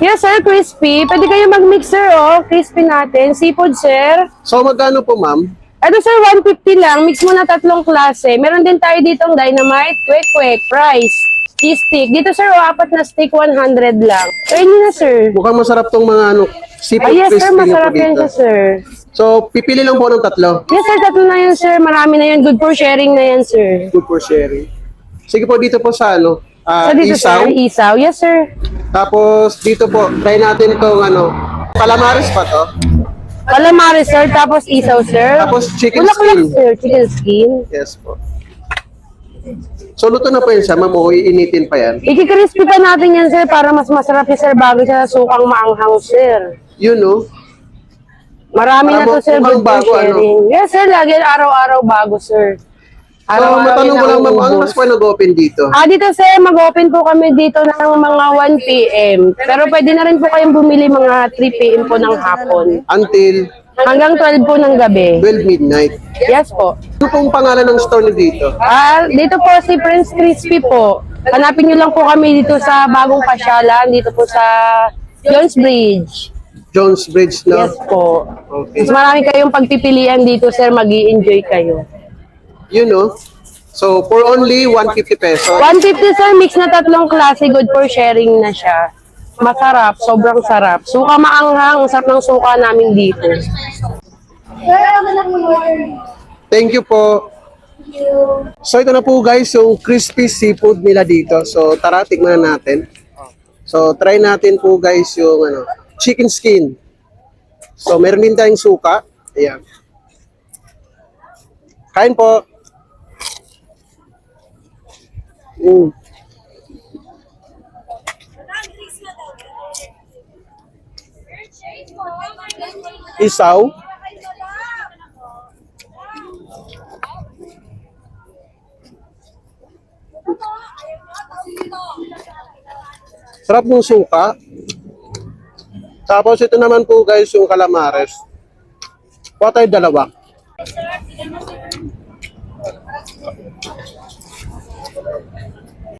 Yes, sir, crispy. Pwede kayo mag-mix, sir, oh. Crispy natin. Seafood, sir. So, magkano po, ma'am? Ito, sir, 150 lang. Mix mo na 3 klase. Meron din tayo ditong dynamite, quick, fries, cheese stick. Dito, sir, 4 na stick, 100 lang. Ayun na, sir. Mukhang masarap tong mga seafood Yes, sir, crispy na po masarap yan dito. siya, sir. So, pipili lang po ng 3. Yes, sir, 3 na yan, sir. Marami na yan. Good for sharing na yan, sir. Good for sharing. Sige po, dito po sa So, dito, isaw. sir, isaw. Yes, sir. Tapos, dito po, try natin itong calamares pa to. Calamares, sir. Tapos isaw, sir. Tapos, chicken Bulaklak, skin. sir. Chicken skin. Yes po. So, luto na po yan siya, ma'am. O, iinitin pa yan. Iki-crispy pa natin yan, sir, para mas masarap yung sir bago siya sukang maanghang, sir. Yun, no? Marami na to, sir, Mukhang good for bago, sharing. Yes, sir, lagi araw-araw bago, sir. So, matanong ko lang, ma'am, ano mas naubos. po nag-open dito? Dito, sir, mag-open po kami dito ng mga 1 p.m. Pero pwede na rin po kayong bumili mga 3 p.m. po ng hapon. Until Hanggang 12 po ng gabi. 12 midnight. Yes po. Ano pong pangalan ng store niyo dito? Dito po si Prince Crispy po. Hanapin nyo lang po kami dito sa Bagong Pasyalan, dito po sa Jones Bridge. Jones Bridge, no? Yes po. Okay. Mas marami kayong pagpipilian dito, sir. Mag-i-enjoy kayo. Yun, no? So, for only 150 pesos. 150, sir. Mix na 3 klase. Good for sharing na siya. Masarap. Sobrang sarap. Suka maanghang. Ang sarap ng suka namin dito. Thank you po. So, ito na po guys, yung crispy seafood nila dito. So, tara, tikman na natin. So, try natin po guys yung chicken skin. So, meron din tayong suka. Ayan. Kain po. Isaw. Sarap ng suka. Tapos ito naman po guys yung calamares. Kuha tayo 2.